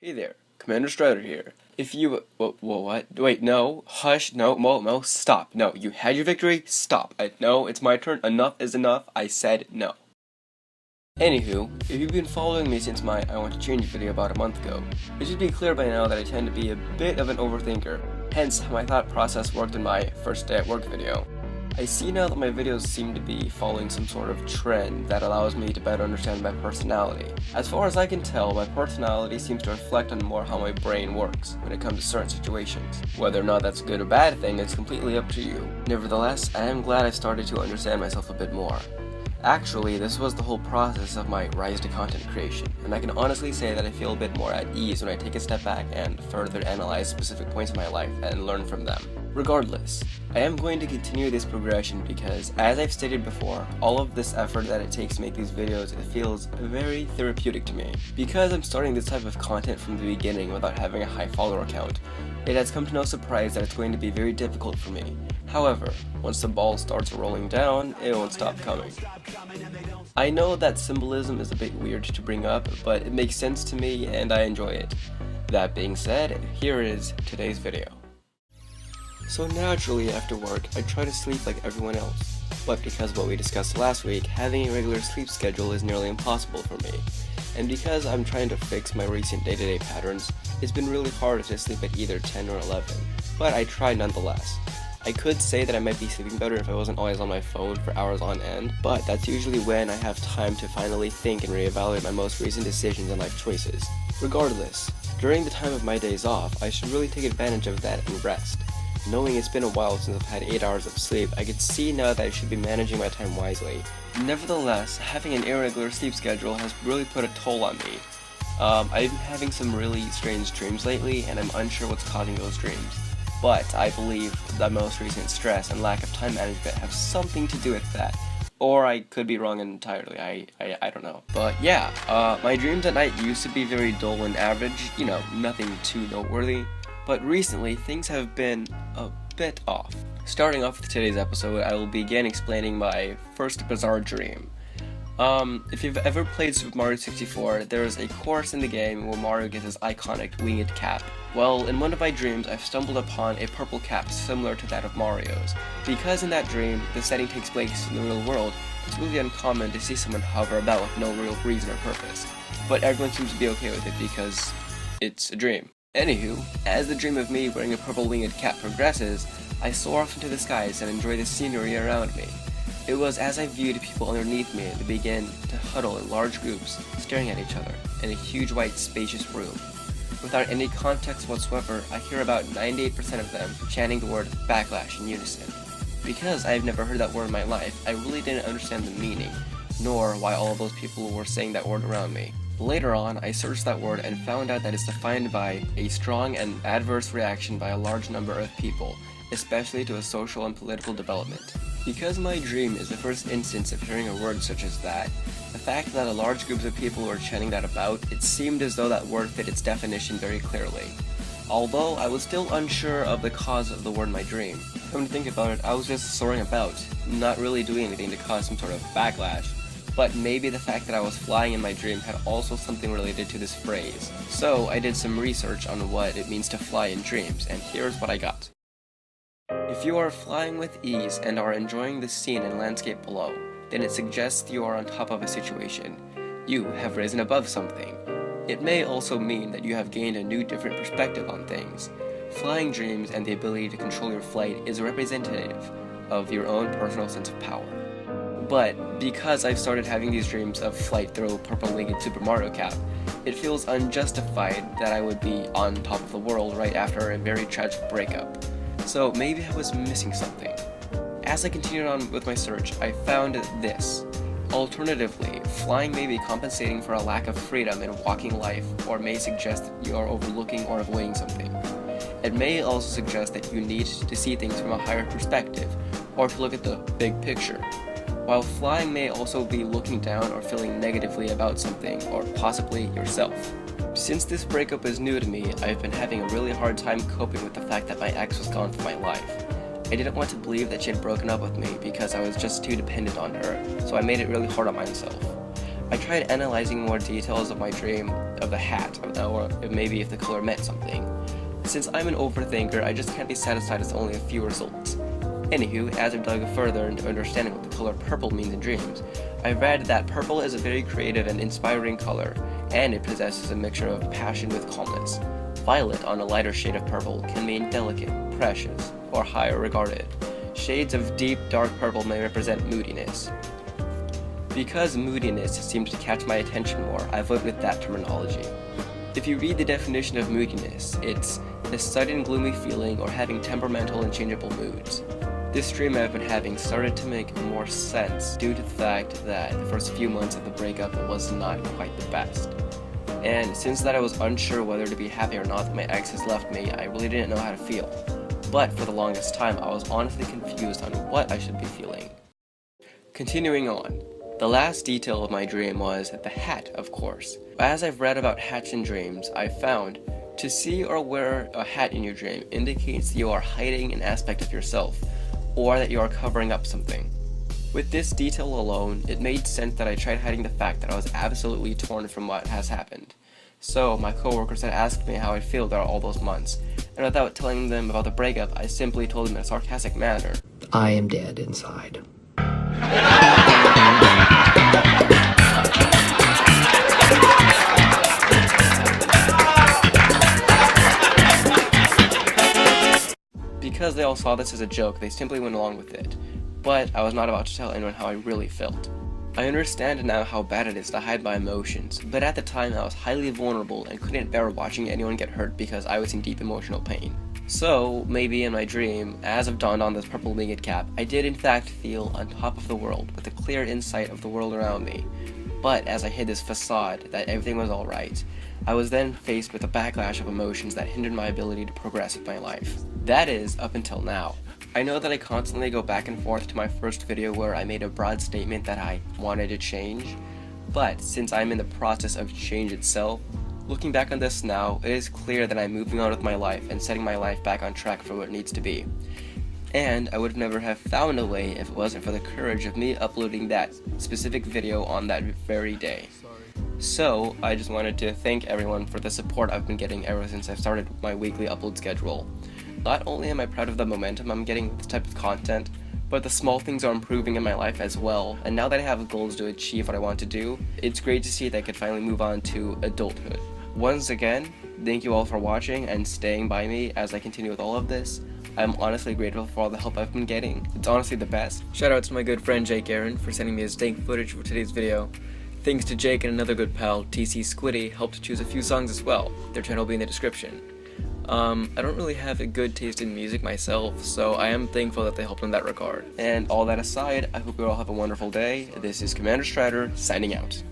Hey there, Commander Strider here. If you- what? Wait, no, hush, no, Mo, stop. No, you had your victory, stop. No, it's my turn, enough is enough, I said no. Anywho, if you've been following me since my I Want to Change video about a month ago, it should be clear by now that I tend to be a bit of an overthinker, hence how my thought process worked in my first day at work video. I see now that my videos seem to be following some sort of trend that allows me to better understand my personality. As far as I can tell, my personality seems to reflect on more how my brain works when it comes to certain situations. Whether or not that's a good or bad thing, it's completely up to you. Nevertheless, I am glad I started to understand myself a bit more. Actually, this was the whole process of my rise to content creation, and I can honestly say that I feel a bit more at ease when I take a step back and further analyze specific points in my life and learn from them. Regardless, I am going to continue this progression because, as I've stated before, all of this effort that it takes to make these videos, it feels very therapeutic to me. Because I'm starting this type of content from the beginning without having a high follower count, it has come to no surprise that it's going to be very difficult for me. However, once the ball starts rolling down, it won't stop coming. I know that symbolism is a bit weird to bring up, but it makes sense to me and I enjoy it. That being said, here is today's video. So naturally after work, I try to sleep like everyone else. But because of what we discussed last week, having a regular sleep schedule is nearly impossible for me. And because I'm trying to fix my recent day-to-day patterns, it's been really hard to sleep at either 10 or 11, but I try nonetheless. I could say that I might be sleeping better if I wasn't always on my phone for hours on end, but that's usually when I have time to finally think and reevaluate my most recent decisions and life choices. Regardless, during the time of my days off, I should really take advantage of that and rest. Knowing it's been a while since I've had 8 hours of sleep, I can see now that I should be managing my time wisely. Nevertheless, having an irregular sleep schedule has really put a toll on me. I've been having some really strange dreams lately, and I'm unsure what's causing those dreams. But I believe the most recent stress and lack of time management have something to do with that. Or I could be wrong entirely, I don't know. But yeah, my dreams at night used to be very dull and average, nothing too noteworthy. But recently, things have been a bit off. Starting off with today's episode, I will begin explaining my first bizarre dream. If you've ever played Super Mario 64, there is a course in the game where Mario gets his iconic winged cap. Well, in one of my dreams, I've stumbled upon a purple cap similar to that of Mario's. Because in that dream, the setting takes place in the real world, it's really uncommon to see someone hover about with no real reason or purpose. But everyone seems to be okay with it because it's a dream. Anywho, as the dream of me wearing a purple winged cap progresses, I soar off into the skies and enjoy the scenery around me. It was as I viewed people underneath me they began to huddle in large groups, staring at each other, in a huge white spacious room. Without any context whatsoever, I hear about 98% of them chanting the word backlash in unison. Because I have never heard that word in my life, I really didn't understand the meaning, nor why all of those people were saying that word around me. Later on, I searched that word and found out that it's defined by a strong and adverse reaction by a large number of people, especially to a social and political development. Because my dream is the first instance of hearing a word such as that, the fact that a large group of people were chanting that about, it seemed as though that word fit its definition very clearly. Although I was still unsure of the cause of the word in my dream. Come to think about it, I was just soaring about, not really doing anything to cause some sort of backlash. But maybe the fact that I was flying in my dream had also something related to this phrase. So I did some research on what it means to fly in dreams, and here's what I got. If you are flying with ease and are enjoying the scene and landscape below, then it suggests you are on top of a situation. You have risen above something. It may also mean that you have gained a new different perspective on things. Flying dreams and the ability to control your flight is representative of your own personal sense of power. But because I've started having these dreams of flight through purple winged Super Mario cap, it feels unjustified that I would be on top of the world right after a very tragic breakup. So maybe I was missing something. As I continued on with my search, I found this. Alternatively, flying may be compensating for a lack of freedom in walking life, or may suggest that you are overlooking or avoiding something. It may also suggest that you need to see things from a higher perspective, or to look at the big picture. While flying may also be looking down or feeling negatively about something, or possibly yourself. Since this breakup is new to me, I've been having a really hard time coping with the fact that my ex was gone from my life. I didn't want to believe that she had broken up with me because I was just too dependent on her, so I made it really hard on myself. I tried analyzing more details of my dream of the hat, or maybe if the color meant something. Since I'm an overthinker, I just can't be satisfied with only a few results. Anywho, as I've dug further into understanding what the color purple means in dreams, I read that purple is a very creative and inspiring color, and it possesses a mixture of passion with calmness. Violet, on a lighter shade of purple, can mean delicate, precious, or higher regarded. Shades of deep, dark purple may represent moodiness. Because moodiness seems to catch my attention more, I've went with that terminology. If you read the definition of moodiness, it's a sudden gloomy feeling or having temperamental and changeable moods. This dream I've been having started to make more sense due to the fact that the first few months of the breakup was not quite the best. And since that I was unsure whether to be happy or not that my ex has left me, I really didn't know how to feel. But for the longest time, I was honestly confused on what I should be feeling. Continuing on. The last detail of my dream was the hat, of course. As I've read about hats in dreams, I've found to see or wear a hat in your dream indicates you are hiding an aspect of yourself, or that you are covering up something. With this detail alone, it made sense that I tried hiding the fact that I was absolutely torn from what has happened. So my coworkers had asked me how I felt throughout all those months, and without telling them about the breakup, I simply told them in a sarcastic manner, I am dead inside. Because they all saw this as a joke, they simply went along with it. But I was not about to tell anyone how I really felt. I understand now how bad it is to hide my emotions, but at the time I was highly vulnerable and couldn't bear watching anyone get hurt because I was in deep emotional pain. So, maybe in my dream, as I've donned on this purple winged cap, I did in fact feel on top of the world with a clear insight of the world around me. But as I hid this facade that everything was alright, I was then faced with a backlash of emotions that hindered my ability to progress with my life. That is, up until now. I know that I constantly go back and forth to my first video where I made a broad statement that I wanted to change, but since I'm in the process of change itself, looking back on this now, it is clear that I'm moving on with my life and setting my life back on track for what it needs to be. And I would never have found a way if it wasn't for the courage of me uploading that specific video on that very day. So, I just wanted to thank everyone for the support I've been getting ever since I've started my weekly upload schedule. Not only am I proud of the momentum I'm getting with this type of content, but the small things are improving in my life as well, and now that I have goals to achieve what I want to do, it's great to see that I could finally move on to adulthood. Once again, thank you all for watching and staying by me as I continue with all of this. I'm honestly grateful for all the help I've been getting. It's honestly the best. Shout out to my good friend Jakaaron for sending me his dank footage for today's video. Thanks to Jake and another good pal, TC Squiddy, helped choose a few songs as well. Their channel will be in the description. I don't really have a good taste in music myself, so I am thankful that they helped in that regard. And all that aside, I hope you all have a wonderful day. This is Commander Strider, signing out.